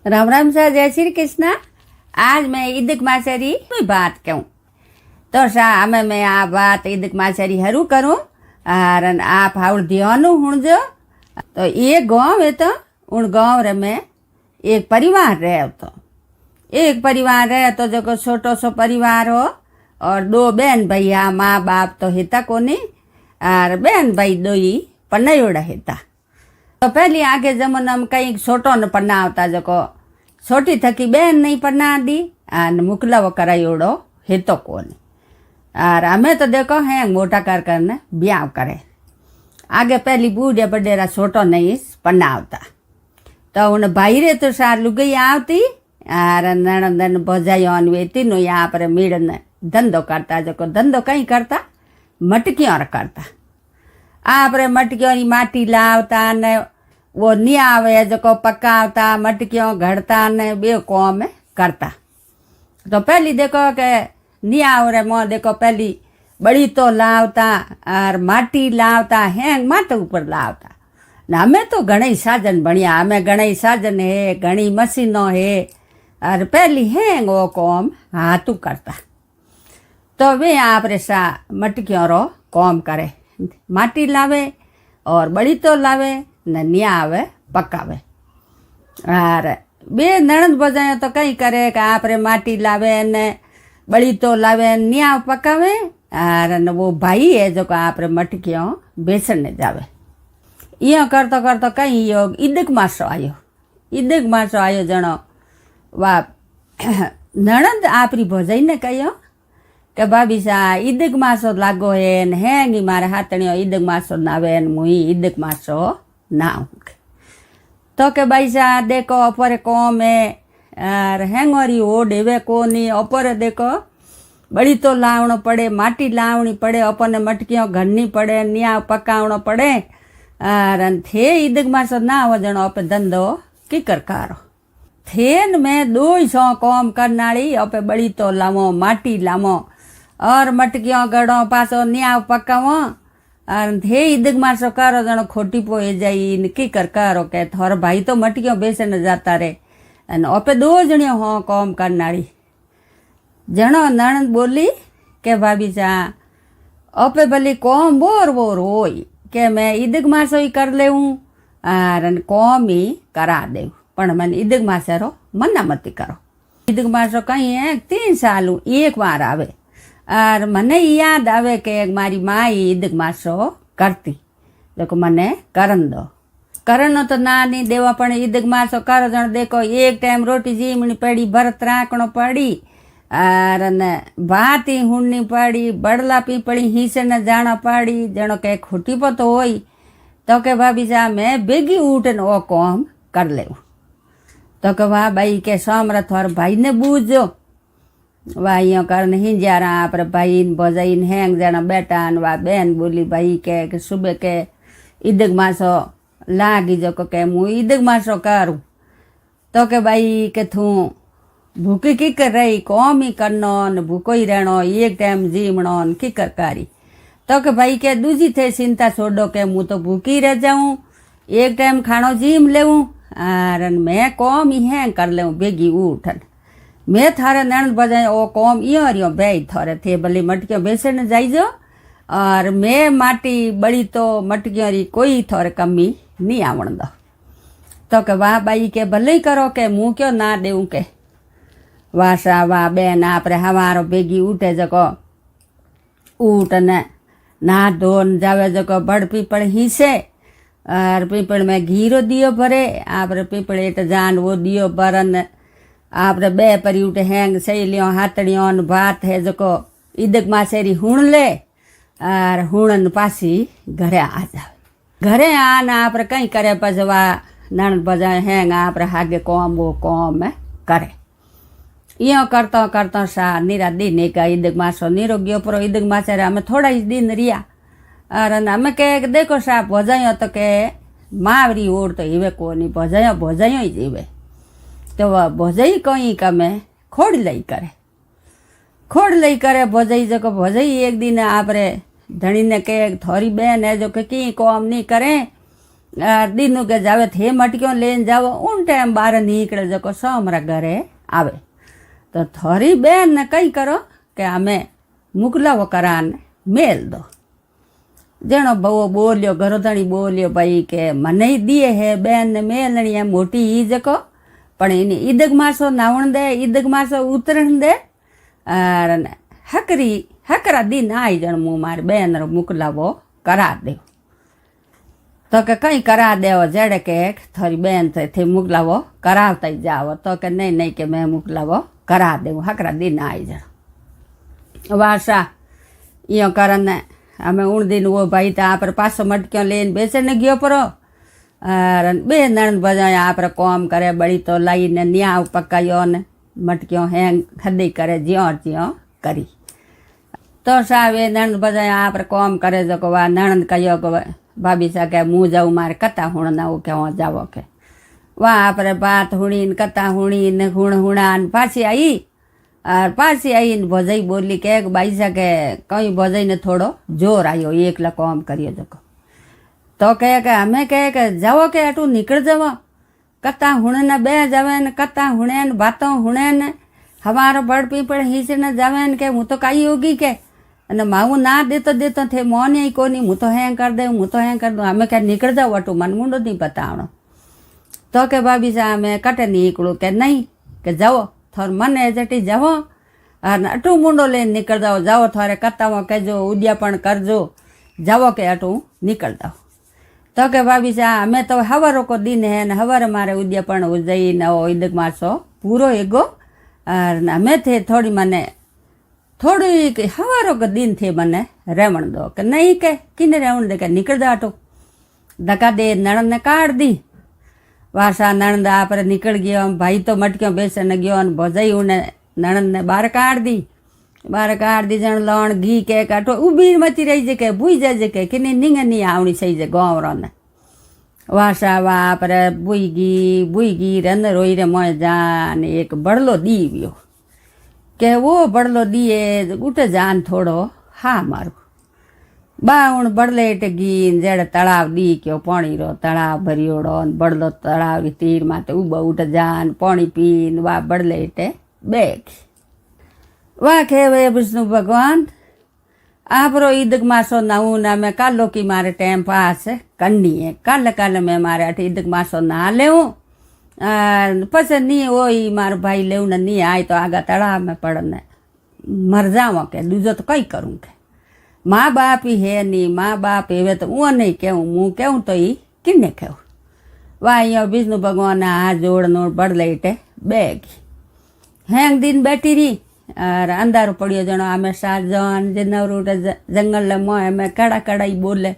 राम राम सा, जय श्री कृष्ण। आज मैं ईदक मासेरी कोई बात कहूँ तो सा हमें मैं आ बात ईदक मासेरी हरू करूँ और आप हाउल ध्यान हुणजो। तो एक गाँव है तो उन गाँव रे में एक परिवार रहे तो एक परिवार रहे तो जो छोटो सो परिवार हो और दो बहन भैया माँ बाप तो हिता कोनी और बहन भाई दो ही पन्नायोड़ा हिता। तो पहली आगे जमाना में कई छोटो न पन्नावता जो छोटी थकी बहन नहीं पन्ना दी और मुकलाव करायोड़ो हितो कोनी और हमें तो देखो है मोटा कर करने ब्याह करे। आगे पहली बूढ़े बडेरा छोटो नहीं पन्नावता तो उन भाई रे तो सार लुगई आवती और नणंदन भजायोन वे तीनों यहाँ पर मीड़न धंधो करता जो धंधो कहीं करता मटकियों करता। आप रे मटकियों की माटी लावता ने वो नहीं आवे जो पकावता मटकियों घड़ता ने बे काम करता। तो पहली देखो के नहीं आव रे मो देखो पहली बड़ी तो लावता और माटी लावता हैंग माथे ऊपर लावता। हमें तो घणी साजन बनिया हमें घणी साजन है घणी मशीनों है और पहली हैंग वो काम हाथू करता। तो वे आप रे सा मटकियों रो काम करे माटी लावे और बड़ी तो लावे न निया आवे पकावे और बे नणंद बजाय तो कहीं करे कि आप रे माटी लावे ने बड़ी तो लावे निया पकावे और न वो भाई है जो आप रे मटकियों बेसन ने जावे। यो करतो करतो कहीं योग ईदक मासो आयो जणो वा नणंद आपरी भजाई ने कहो के भाभी सा ईदक मासो लागो है न हैंगी मारे हाथणियों ईदक मासो नावे मुई ईदक मासो ना तो के भाई सा देखो अपरे कौम है और हैंगोरी ओ डेवे कोनी अपरे देखो बड़ी तो लावणो पड़े माटी लावणी पड़े अपने मटकियों घड़नी पड़े निया पकावणो पड़े और थे ईदक मासो ना हो जणो अपे धंधो कीकर कारो थेन में दो ही सौ काम करनाड़ी अपे बड़ी तो लावो माटी लावो और मटकियों गड़ो पासो निया पकावो और थे ईदक मासो कारो जणो खोटी पोए जाई की कर कारो के थोर भाई तो मटकियों बेसे न जाता रे अन अपे दो जणियों हो काम करनाड़ी। जणो नणंद बोली के भाभी सा अपे भली काम बोर होई के मैं ईदक मासो ही कर लेऊँ और काम ही करा देऊ पण मन ईदक मासेरो मना मती करो। ईदक मासो कहीं है 3 साल एक बार आवे और मने याद आवे के मारी माँ ईदक मासो करती देखो मने करन दो करनो तो ना नहीं देवा पण ईदक मासो करो जण देखो एक टाइम रोटी जीमनी पड़ी भरत राखणो पड़ी और न भात ही हुणनी पड़ी बड़ला पीपड़ी हिसे न जाना पड़ी जणो के खोटी पतो होई तो के भाभी सा मैं बेगी उठन ओ काम कर लेऊ। तो के वाह भाई के सामरथ और भाई ने बूझो वाह यो करने हिंजारा आप भाई बजाइन हैंग जना बेटा वाह बहन बोली भाई के सुबह के ईदक मासो लागी जो के मुँह ईदक मासो करूँ तो के भाई के थू भूखी की कर रही कौम ही करनो न भूखो ही रहनो एक टाइम जीमणो न की कर कारी तो के भाई के दूजी थे चिंता छोड़ो के मुँह तो भूखी रह जाऊँ एक टाइम खानो जीम लेऊँ और मैं कौम ही है कर ले बेगी उठन मैं थारे नणंद बजाय ओ कौम यो रियो बे थारे थे भले मटकियों बेसे न जाइजो और मैं माटी बड़ी तो मटकियों री कोई थारे कमी नहीं आवण दो। तो के वाह बाई के भले ही करो के मुँह क्यों ना देऊँ के वाह सा वाह बेन आप हमारो बेगी उठे जको उठ ने ना धोन जावे जको बड़ पीपड़ हिसे और पीपड़ में घीरो दियो भरे आप पीपड़ एट जान वो दियो भरन आप बे परी उठे हैंग सहेलियों हाथड़ियों भात है जो ईदक मासेरी हुण ले और हुणन पासी घरे आ जावे। घरे आन आप कहीं करे पजवा नण बजाए हैंग आप हागे कौम वो कौम करे यो करता करता सा निरा दिन का ईदक मासो निरो गयो पर ईदक मासेरा हमें थोड़ा ही दिन रिया और हमें के देखो साहब भजायो तो के मावरी ओढ़ तो हिवे को नहीं भजायो ही जीवे तो वह भजाई कहीं कमे खोड़ लई करे भजाई जो भजाई एक दिन आप रे धनी ने के थोड़ी बहन है जो कि कौम नहीं करे દીનું કે જાવે હે મટક્યો લઈને જાવો ઊન ટાઈમ બહાર નીકળે જકો સો અમારા ઘરે આવે તો થોરી બેન ને કંઈ કરો કે અમે મોકલાવો કરાને મેલ દો જેનો બહુ બોલ્યો ઘરોધણી બોલ્યો ભાઈ કે મને દીએ હે બેન ને મેલણી એમ મોટી ઈ જકો પણ એની ઈદગ મારસો નાવણ દે ઈદગ મારસો ઉતરણ દે અને હકરા દિન આવી જણ હું મારે બેન મોકલાવો કરા દે તો કે કંઈ કરા દેવો જડે કે થોડી બેન થઈ મોકલાવો કરાવતા જાઓ તો કે નહીં કે મેં મોકલાવો કરા દેવું હકરા દિન આવી જણ વાસા ઈયો કરને અમે ઊંધીને ઓ ભાઈ તો આપણે પાછો મટક્યો લઈને બેસીને ગયો પરો બે નણંદ બધા આપણે કોમ કરે બળી તો લઈને ન્યાવ પકાયો ને મટક્યો હેંગ ખદી કરે જ્યો કરી તો સાહેબ એ નણંદ બધા આપણે કોમ કરે જો કે વા નણંદ કહ્યો કે ભાભી સા કે હું જાઉં મારે કતા હુણ નાવું કે હું જાવો કે વાહ આપણે ભાત હુણીને કતા હુણીને હુણાને પાછી આવીને ભોજાઈ બોલી કે બાઈ સા કે કંઈ ભોજાઈને થોડો જોર આવ્યો એકલા કોમ કર્યો જો તો કહે કે અમે કહે કે જાઓ કે આટલું નીકળ જવો કતા હુણે બે જાવે ને કતા હુણે ને ભાતો હુણે ને હવારો બળ પીપળ હિંચને જાવે ને કે હું તો કાંઈ યોગી કે અને માવું ના દેતો થે મોને કોની હું તો હેં કરી દઉં અમે ક્યાં નીકળ જાવ અટું મને મૂંડો નહીં બતાવણો તો કે ભાભી સા અમે કટે નીકળું કે નહીં કે જાઓ થોર મને જટી જાઓ અને અટું મૂંડો લઈને નીકળ જાઓ થોરે કતામાં કહેજો ઉદ્યાપણ કરજો જાઓ કે અટું નીકળ જાઓ તો કે ભાભી સા અમે તો હવારો કો દિન હે ને હવારે મારે ઉદ્યાપણ ઉજઈને ઈદક મારસો પૂરો એગો અને અમે થે થોડી મને થોડી હવારો કે દિન થે મને રેવણ દો કે નહીં કે કિને રેવણ દે કે નીકળ જાટો ધક્કા દે નણંદને કાઢ દી વાસા નણંદ આપણે નીકળ ગયો ભાઈ તો મટક્યો બેસીને ગયો અને ભજાઈ ઉને નણંદને બહાર કાઢ દી જણ લણ ઘી કે કાઢો ઊભી મચી રહી છે કે ભૂઈ જાય છે કે કિની નીંગે નહીં આવણી થઈ જાય ગોવરોને વાસા વા આપણે ભૂઈ ગઈ રન રોઈ રે મોય જા ને એક બળલો દી વ્યો કે વો બળલો દીએ ઉઠે જાન થોડો હા મારું બાવણ બળલે એટલે ગીન જેડે તળાવ દી કયો પાણી રો તળાવ ભર્યોડો ને બળલો તળાવ તીર માથે ઊભો ઉઠે જાન પાણી પીને વા બળલે એટલે બેગ વાહ ખેવે વિષ્ણુ ભગવાન આપણો ઈદક માસો નાવું ને અમે કાલો કી મારે ટાઈમ પાસ કન્ની કાલે મેં મારે અઠ ઈદક માસો ના લેવું પછી નહીં હોય મારું ભાઈ લેવું ને નહીં આય તો આગા તળાવ મેં પડને મર જાવો કે દૂજો તો કંઈ કરું કે મા બાપ હે નહીં મા બાપ હવે તો હું નહીં કેવું હું કેવું તો એ કિને કેવું વાહ અહીંયા વિષ્ણુ ભગવાન આ જોડનો બળલે એટલે બેગ હેંગ દિન બેઠી રહી અરે અંધારો પડ્યો જણો અમે સાજન જે નવરૂટ જંગલ મોય અમે કડાઈ બોલે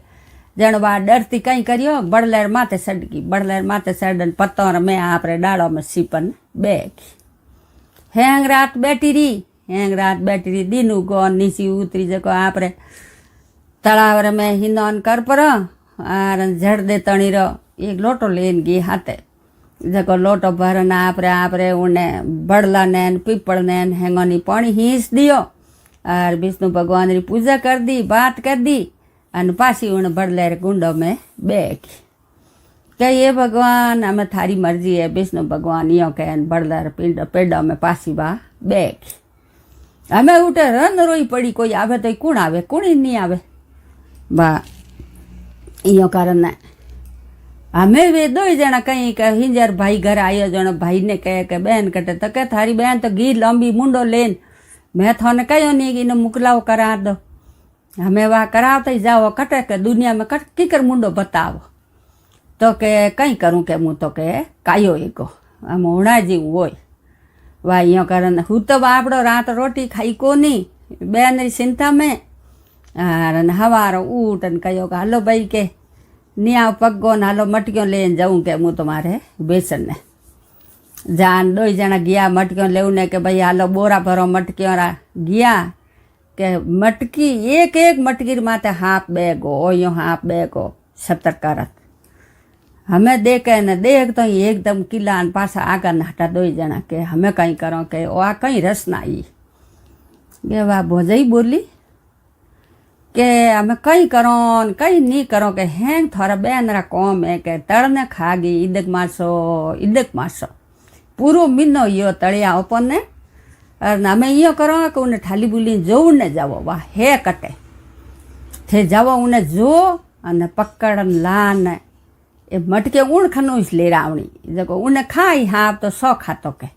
જણ વા ડરથી કંઈ કર્યો બળલેર માથે સડન પત્તોર મેં આપણે ડાળોમાં સીપન બેગ હેંગ રાત બેઠી રહી દીનું ગો નીચી ઉતરી જકો આપણે તળાવરે મેં હિંદોન કર પર જડ દે તણી રહ્યો એક લોટો લઈને ગઈ હાથે જકો લોટો ભરને આપણે ઉને બળલાને પીપળને હેંગોની પાણી હીંચ દિયો और विष्णु भगवान की पूजा कर दी बात कर दी और पासी उन बड़ले गुंडो में बैठ के ये भगवान हमें थारी मर्जी है विष्णु भगवान यो कह बड़लर पेड़ो में पासी बा बैठ हमें उठे रन रोई पड़ी कोई आवे तो कौन आवे कौन ही नहीं आवे बा यो कारण हमें वे दो ही जना कहीं के हिंजर भाई घर आयो जनो भाई ने कहे के बहन कटे तो कहे थारी बहन तो घी लंबी मुंडो लेन मैं थाने कहो नहीं कि मुकलाव करा दो हमें वहाँ करावते जाओ कटे के दुनिया में कट कीकर मुंडो बताओ तो के कहीं करूँ के मुँह तो के कायो एको हम होना जीव वो वाह यो कारण हूँ तो आपड़ो रात रोटी खाई को नहीं बहन चिंता में हवारो ऊट कहो कि हालो भाई के निया पगो न हालो मटकियों लेन जाऊँ के मुँह तुम्हारे बेसन ने जान दो जना गया मटकियों लेने के भाई हालो बोरा भरो मटकियों गया के मटकी एक एक मटकी माथे हाफ बैगो ओ यो हाफ बैगो सतर करत हमें देखे न देख तो एकदम किला पासा आगा नाटा दो जना के हमें कहीं करो के आ कहीं रस ना आई के वाह भोजाई बोली કે અમે કંઈ કરો ને કંઈ નહીં કરો કે હેંગ થોડા બેનરા કોમ હે કે તળને ખાગી ઈદક માસો પૂરો મીનો યો તળિયા ઓપનને અને અમે ઈયો કરો કે ઉને ઠાલી બુલીને જોવું ને જાવો વાહ હે કટે થે જાવો ઉને જો અને પકડ લાને એ મટકે ઊણ ખનું લેરાવણી જકો ઉને ખાઈ હા તો સો ખાતો કે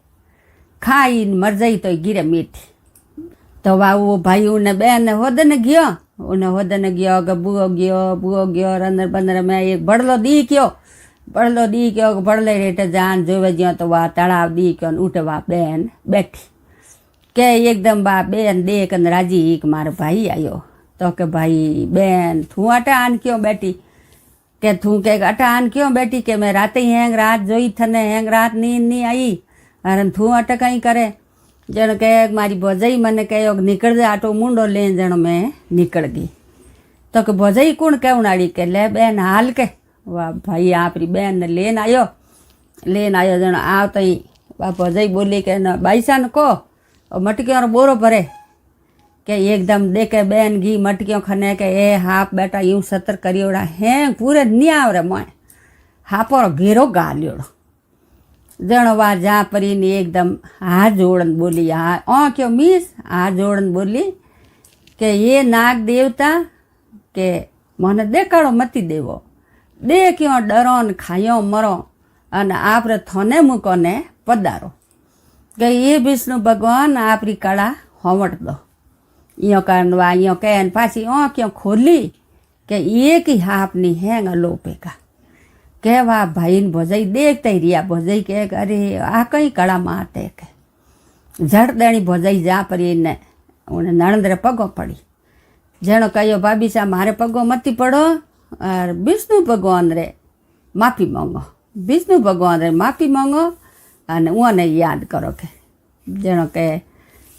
ખાઈ મરજાઈ તો ગીરે મીઠી તો વાવું ભાઈ ઉને બેન હોદને ગયો ઉને હોદને ગયો કે બુઓ ગયો રંદર બંદર મેં એક બળલો દી ગયો બળલે રેટે જાન જોવે ગયો તો વા તળાવ દી ગયો ને ઉઠવા બેન બેઠી કે એકદમ બા બેન દેખ અને રાજી કે મારો ભાઈ આવ્યો તો કે ભાઈ બેન તું અટા આન ક્यों બેઠી કે તું કે અટા આન ક્यों બેઠી કે મેં રાતે હેંગ રાત જોઈ થને હેંગ રાત નીંદ નહીં આવી અરે તું અટા કંઈ કરે જણ કે મારી ભોજાઈ મને કહ્યો નીકળ જાય આટો મૂંડો લઈને જણ મેં નીકળ ગઈ તો કે ભોજાઈ કોણ કેવનાડી કે લે બેન હાલ કે વાહ ભાઈ આપણી બેનને લઈને આવ્યો જણ આવતો વાહ ભોજાઈ બોલી કે બાઈસાને કહો મટકીઓનો બોરો ભરે કે એકદમ દેखे બેન ઘી મટકીઓ ખને કે એ હાપ બેટા यूं સતર કર્યોડા હે પૂરે નહીં આવરે મોય હાપોરો ઘેરો ગાલ્યોડો જણ વા જા પરીને એકદમ હા જોડન બોલી હા ક્યો મીસ હા જોડન બોલી કે એ નાગ દેવતા કે મને દેખાડો મતી દેવો દે ક્યો ડરો ને ખાયો મરો અને આપણે થોને મૂકો ને પધારો કે એ વિષ્ણુ ભગવાન આપણી કળા હોવટ દો ઈયો કાનવા ઈયો કે પાછી ક્યો ખોલી કે એક ही હાપની હેંગ અલોપેકા કહેવા ભાઈને ભોજાઈ દેખતા રહ્યા ભોજાઈ કે અરે આ કઈ કળામાં આતે કે ઝડ દેણી ભોજાઈ જા પરીને ઉને નણંદરે પગો પડી જેનો કહ્યો ભાભી સા મારે પગો મતી પડો और विष्णु भगवान रे माफ़ी मांगो અને ઉને યાદ કરો કે જેનો કે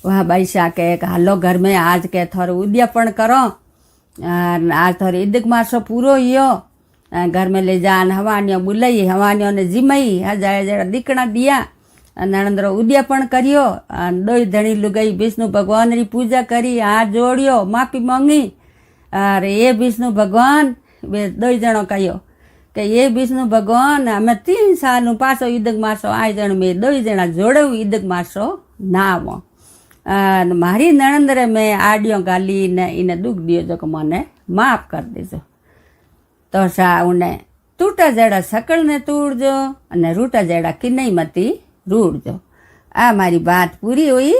વાહ બાઈશા કે હાલો ઘર में आज के थोड़ो उद्यापन करो आज थोड़ी ईदक मासो पूरो યો घर में ले जान हवानियों बुलाई हवानियों ने जिमई हजारे जरा दीकड़ा दिया नणंदरो उद्यापन करियो दोई धणी लुगाई विष्णु भगवान री पूजा करी हाथ जोड़ियो माफी मांगी अरे ये विष्णु भगवान दोई जणो कहो કે એ વિષ્ણુ ભગવાન અમે 3 સાલનું પાછો ઈદક માસો આ જણ મેં 2 જણા જોડવું ઈદક માસો ના આવો અને મારી નણંદરે મેં આડિયો ગાલીને એને દુઃખ દિયો જો કે મને માફ કરી દેજો તો સા ઉને તૂટા જડા સકળને તૂડજો અને રૂટા જડા કિનઈમતી રૂડજો આ મારી વાત પૂરી हुई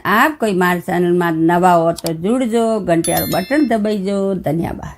આપ કોઈ મારા ચેનલમાં નવા હો તો जुड़જો ઘંટિયાળું બટન દબાઈજો ધન્યવાદ।